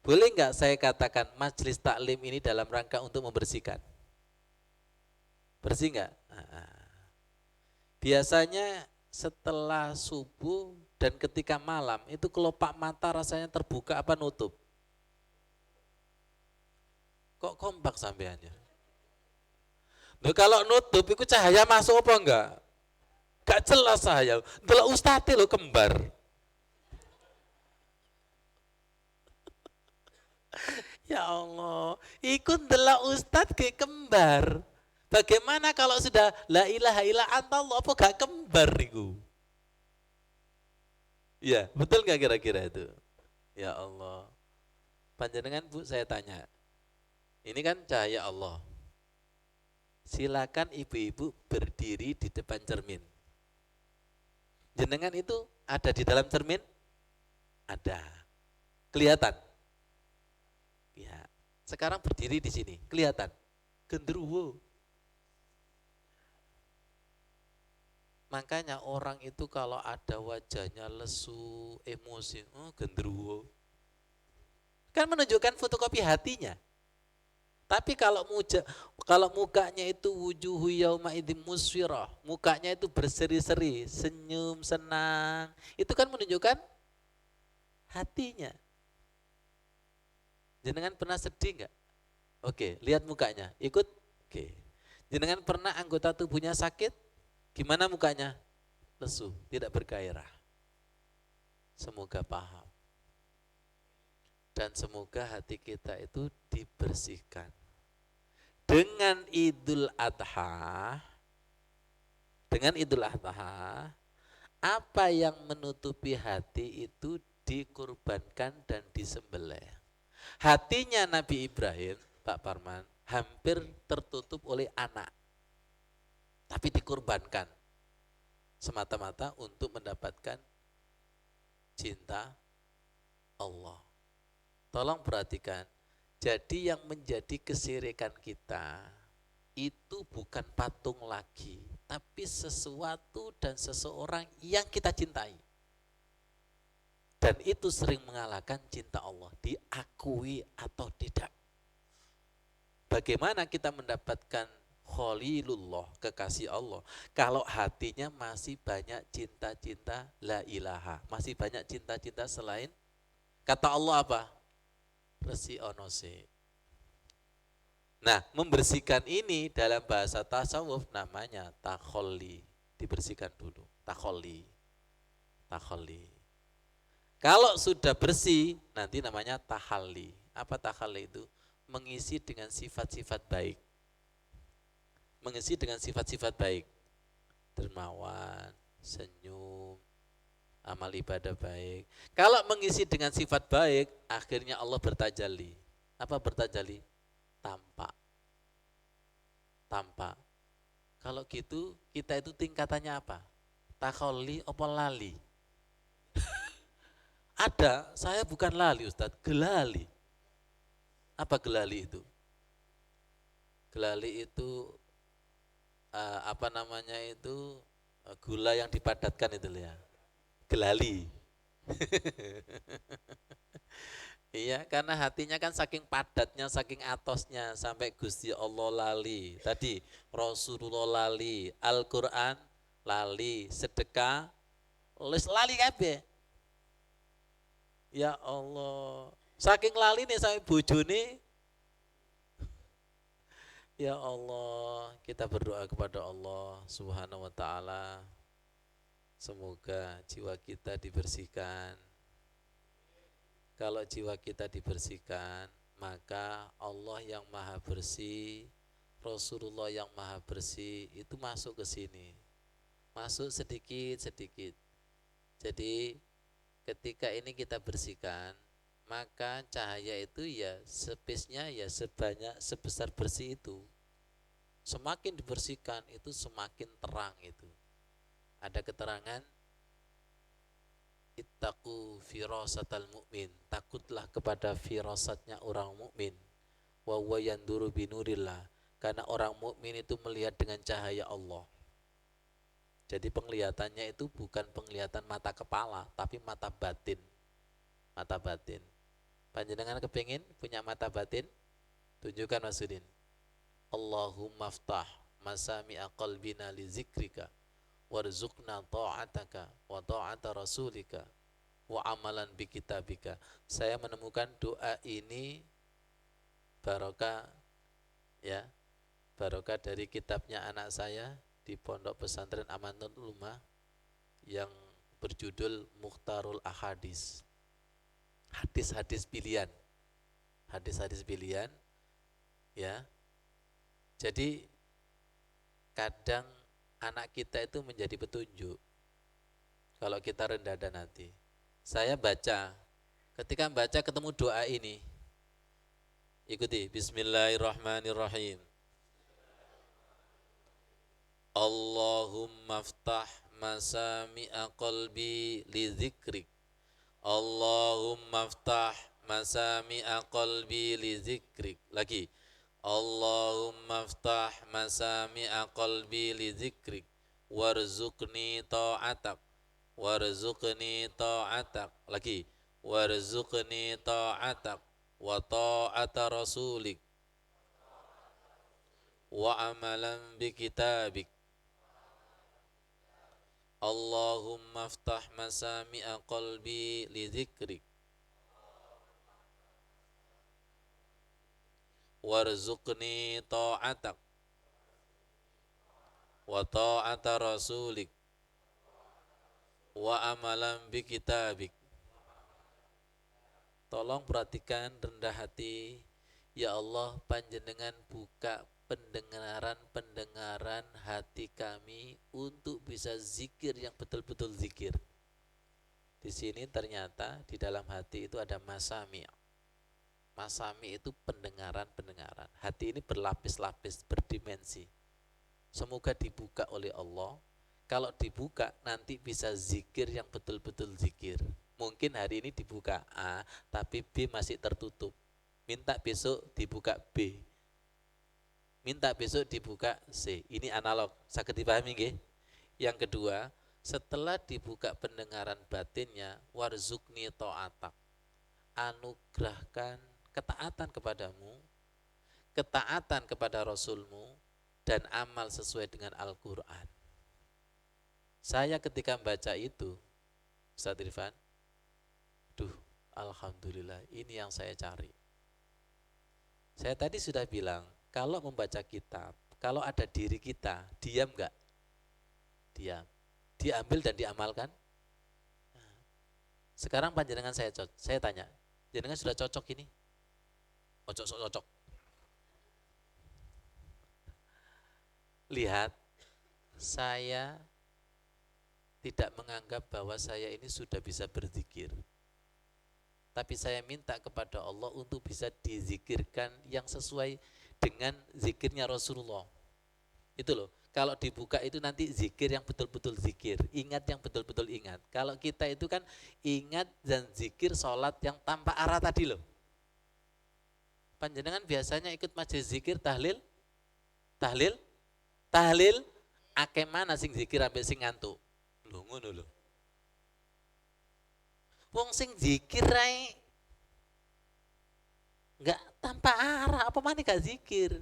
Boleh nggak saya katakan majelis taklim ini dalam rangka untuk membersihkan? Bersih nggak? Biasanya setelah subuh dan ketika malam itu kelopak mata rasanya terbuka apa nutup? Kok kompak sampeannya? Loh, kalau nutup itu cahaya masuk apa enggak? Gak jelas cahaya. Delok ustadz lo kembar. Ya Allah, ikut delok ustadz ke kembar. Bagaimana kalau sudah la ilaha illa Allah apa gak kembar itu? Ya, betul gak kira-kira itu? Ya Allah. Panjenengan Bu, saya tanya. Ini kan cahaya Allah. Silakan ibu-ibu berdiri di depan cermin. Jenengan itu ada di dalam cermin? Ada. Kelihatan? Ya. Sekarang berdiri di sini, kelihatan? Genderuwo. Makanya orang itu kalau ada wajahnya lesu, emosi, genderuwo. Kan menunjukkan fotokopi hatinya. Tapi kalau mukanya itu wujuhu yauma idzin musfirah, mukanya itu berseri-seri, senyum, senang, itu kan menunjukkan hatinya. Jenengan pernah sedih enggak? Oke, lihat mukanya, ikut. Oke. Jenengan pernah anggota tubuhnya sakit? Gimana mukanya? Lesu, tidak bergairah. Semoga paham. Dan semoga hati kita itu dibersihkan. Dengan Idul Adha, apa yang menutupi hati itu dikurbankan dan disembelih. Hatinya Nabi Ibrahim, Pak Parman, hampir tertutup oleh anak. Tapi dikurbankan semata-mata untuk mendapatkan cinta Allah. Tolong perhatikan, jadi yang menjadi kesirikan kita itu bukan patung lagi, tapi sesuatu dan seseorang yang kita cintai. Dan itu sering mengalahkan cinta Allah, diakui atau tidak. Bagaimana kita mendapatkan Khalilullah, kekasih Allah, kalau hatinya masih banyak cinta-cinta la ilaha, masih banyak cinta-cinta selain kata Allah apa? Resi onose. Nah, membersihkan ini dalam bahasa tasawuf namanya takholli. Dibersihkan dulu, takholli. Kalau sudah bersih, nanti namanya tahalli. Apa tahalli itu? Mengisi dengan sifat-sifat baik. Mengisi dengan sifat-sifat baik. Dermawan, senyum, amal ibadah baik. Kalau mengisi dengan sifat baik, akhirnya Allah bertajalli. Apa bertajalli? Tampak. Kalau gitu, kita itu tingkatannya apa? Takholli apa lali? Ada, saya bukan lali Ustadz, gelali. Apa gelali itu? Gelali itu apa namanya itu gula yang dipadatkan itu ya. Gelali. Iya, karena hatinya kan saking padatnya, saking atosnya sampai Gusti Allah lali. Tadi Rasulullah lali, Al-Qur'an lali, sedekah lali kabeh. Ya Allah, saking lali nih sampai bojone. Ya Allah, kita berdoa kepada Allah Subhanahu wa taala. Semoga jiwa kita dibersihkan. Kalau jiwa kita dibersihkan, maka Allah yang maha bersih, Rasulullah yang maha bersih itu masuk ke sini. Masuk sedikit-sedikit. Jadi ketika ini kita bersihkan, maka cahaya itu ya space-nya ya sebesar bersih itu. Semakin dibersihkan itu semakin terang itu. Ada keterangan ittaqu firasatal mu'min, takutlah kepada firasatnya orang mukmin. Wa huwa yanduru binurillah, karena orang mukmin itu melihat dengan cahaya Allah. Jadi penglihatannya itu bukan penglihatan mata kepala, tapi mata batin. Mata batin. Panjenengan kepingin punya mata batin? Tunjukkan Mas Udin. Allahumma ftah masami'a qalbina li zikrika warzuqna ta'ataka wa ta'ata rasulika wa amalan bi kitabika. Saya menemukan doa ini barokah ya, barokah dari kitabnya anak saya di Pondok Pesantren Amanul Ulumah yang berjudul Mukhtarul Ahadis. Hadis-hadis pilihan. Hadis-hadis pilihan ya. Jadi kadang anak kita itu menjadi petunjuk kalau kita rendah dan hati. Saya baca, ketika baca ketemu doa ini, ikuti, bismillahirrahmanirrahim. Allahumma ftah masami'a qalbi li dzikrik. Allahumma ftah masami'a qalbi li dzikrik. Lagi. Allahumma ftah masami'a qalbi li dzikrik warzuqni ta'atak warzuqni ta'atak. Lagi. Warzuqni ta'atak wa ta'ata rasulik wa amalan bi kitabik. Allahumma ftah masami'a qalbi li dzikrik warzuqni ta'atak wa ta'ata rasulik wa amalan bi kitabik. Tolong perhatikan rendah hati. Ya Allah, panjenengan buka pendengaran hati kami untuk bisa zikir yang betul-betul zikir. Di sini ternyata di dalam hati itu ada masami'. Masami itu pendengaran. Hati ini berlapis-lapis, berdimensi. Semoga dibuka oleh Allah. Kalau dibuka nanti bisa zikir yang betul-betul zikir. Mungkin hari ini dibuka A, tapi B masih tertutup. Minta besok dibuka B. Minta besok dibuka C. Ini analog. Saged dipahami nggih? Yang kedua, setelah dibuka pendengaran batinnya, warzuqni ta'atak. Anugerahkan ketaatan kepadamu, ketaatan kepada Rasulmu, dan amal sesuai dengan Al-Quran. Saya ketika membaca itu, Ustaz Irfan, alhamdulillah, ini yang saya cari. Saya tadi sudah bilang, kalau membaca kitab, kalau ada diri kita, diam enggak? Diam. Diambil dan diamalkan? Sekarang panjenengan saya tanya, jenengan sudah cocok ini? Cocok. Lihat, saya tidak menganggap bahwa saya ini sudah bisa berzikir. Tapi saya minta kepada Allah untuk bisa dizikirkan yang sesuai dengan zikirnya Rasulullah. Itu loh, kalau dibuka itu nanti zikir yang betul-betul zikir, ingat yang betul-betul ingat. Kalau kita itu kan ingat dan zikir sholat yang tanpa arah tadi loh. Panjenengan biasanya ikut majelis zikir tahlil, akeh mana sing zikir sampai sing ngantuk. Lho ngono lho. Wong sing zikir ae enggak tanpa arah, apa mana gak zikir?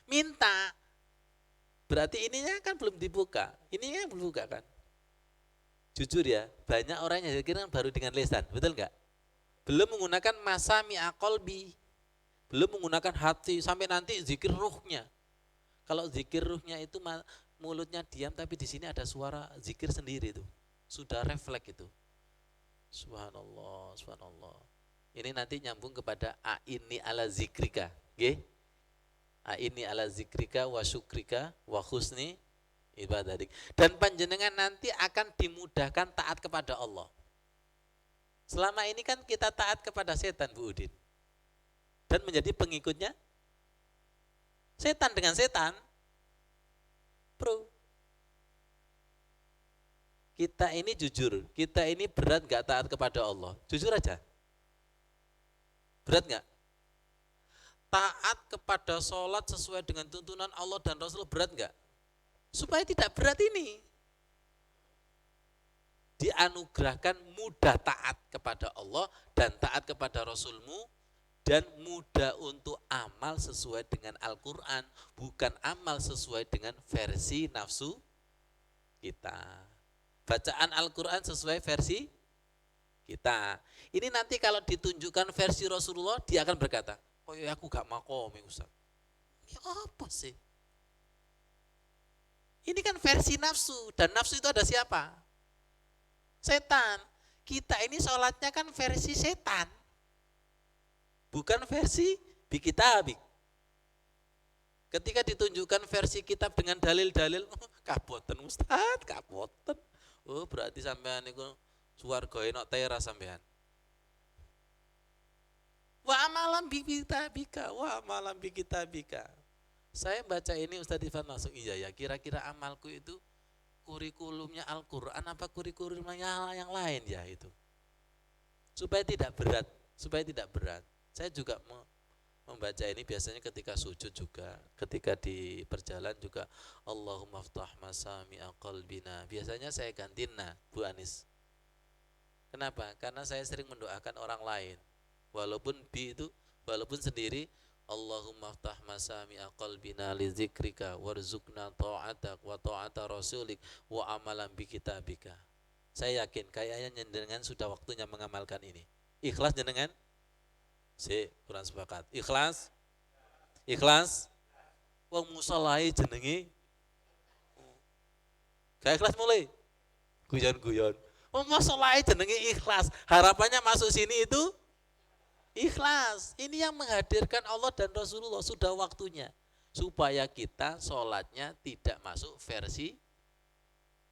Minta. Berarti ininya kan belum dibuka. Ininya belum dibuka kan? Jujur ya, banyak orang yang zikir kan baru dengan lisan, betul enggak? Belum menggunakan masami aqalbi, belum menggunakan hati, sampai nanti zikir ruhnya. Kalau zikir ruhnya itu mulutnya diam, tapi di sini ada suara zikir sendiri itu, sudah refleks itu. Subhanallah, subhanallah. Ini nanti nyambung kepada a'inni ala zikrika, nggih? A'inni ala zikrika wa syukrika wa husni ibadah. Dan panjenengan nanti akan dimudahkan taat kepada Allah. Selama ini kan kita taat kepada setan, Bu Udin, dan menjadi pengikutnya setan dengan setan, bro. Kita ini jujur, kita ini berat gak taat kepada Allah? Jujur aja, berat gak? Taat kepada sholat sesuai dengan tuntunan Allah dan Rasul berat gak? Supaya tidak berat ini, dianugerahkan mudah taat kepada Allah dan taat kepada Rasulmu, dan mudah untuk amal sesuai dengan Al-Quran, bukan amal sesuai dengan versi nafsu kita. Bacaan Al-Quran sesuai versi kita. Ini nanti kalau ditunjukkan versi Rasulullah, dia akan berkata, oh ya aku gak makomi Ustaz. Ya apa sih? Ini kan versi nafsu, dan nafsu itu ada siapa? Setan. Kita ini sholatnya kan versi setan, bukan versi bikitabik. Ketika ditunjukkan versi kitab dengan dalil-dalil, kaboten Ustaz, kaboten. Oh berarti sampean niku swarga enak teras sampean. Wa amalam bi kitabika, wa amalam bi kitabika. Saya baca ini Ustaz Irfan langsung iya ya, kira-kira amalku itu kurikulumnya Al-Quran apa kurikulumnya yang lain ya itu. Supaya tidak berat, supaya tidak berat. Saya juga membaca ini biasanya ketika sujud juga, ketika di perjalanan juga, Allahumma ftah masami'a qalbina. Biasanya saya ganti Bu Anis. Kenapa? Karena saya sering mendoakan orang lain. Walaupun walaupun sendiri, Allahumma ftah masami'a qalbina li zikrika warzuqna ta'atak wa ta'ata rasulik wa amalan bi kitabika. Saya yakin kayaknya jenengan sudah waktunya mengamalkan ini. Ikhlas jenengan? Kurang sepakat. Ikhlas? Ikhlas? Wong musolahe jenenge. Gak ikhlas mulai. Guyon-guyon. Wong musolahe jenenge ikhlas. Harapannya masuk sini itu ikhlas. Ini yang menghadirkan Allah dan Rasulullah, sudah waktunya. Supaya kita sholatnya tidak masuk versi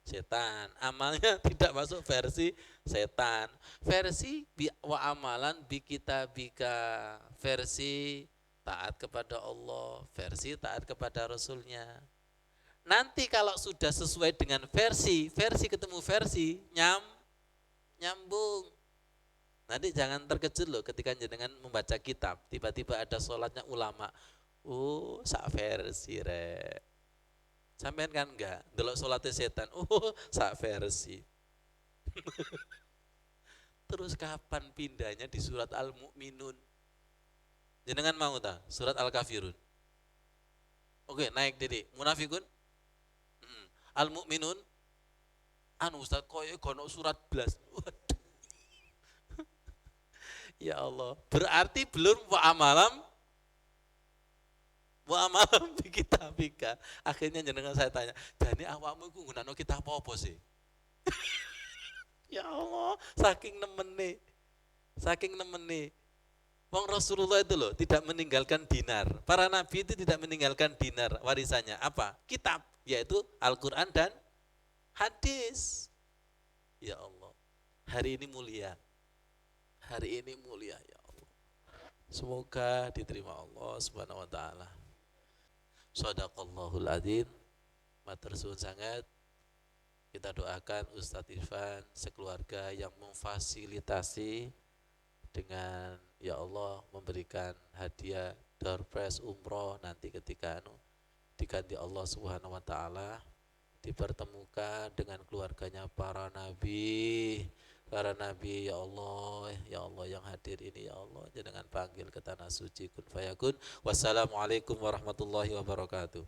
setan, amalnya tidak masuk versi setan, versi wa amalan bi kitabika, versi taat kepada Allah, versi taat kepada Rasulnya. Nanti kalau sudah sesuai dengan versi ketemu versi, nyambung. Nanti jangan terkejut loh ketika jenengan membaca kitab, tiba-tiba ada sholatnya ulama, sak versi rek. Sampean kan enggak, delok sholatnya setan, sak versi. Terus kapan pindahnya di surat Al-Mu'minun? Jenengan mau tak? Surat Al-Kafirun. Oke, naik Dede. Munafikun? Al-Mu'minun? Anu Ustaz, koyo gono surat belas. Ya Allah, berarti belum wa amalam di kitabika. Akhirnya jenengan saya tanya, jadi awakmu iku nggunakno kitab apa sih? Ya Allah, saking nemene. Wong Rasulullah itu loh tidak meninggalkan dinar. Para nabi itu tidak meninggalkan dinar warisannya. Apa? Kitab, yaitu Al-Quran dan hadis. Ya Allah, hari ini mulia. Ya Allah. Semoga diterima Allah Subhanahu wa taala. Shadaqallahul adzim. Matur suwun sangat. Kita doakan Ustadz Irfan sekeluarga yang memfasilitasi dengan ya Allah memberikan hadiah door prize umroh nanti ketika diganti Allah Subhanahu wa taala, dipertemukan dengan keluarganya para nabi ya Allah yang hadir ini ya Allah jangan panggil ke tanah suci kun fayakun. Wassalamualaikum warahmatullahi wabarakatuh.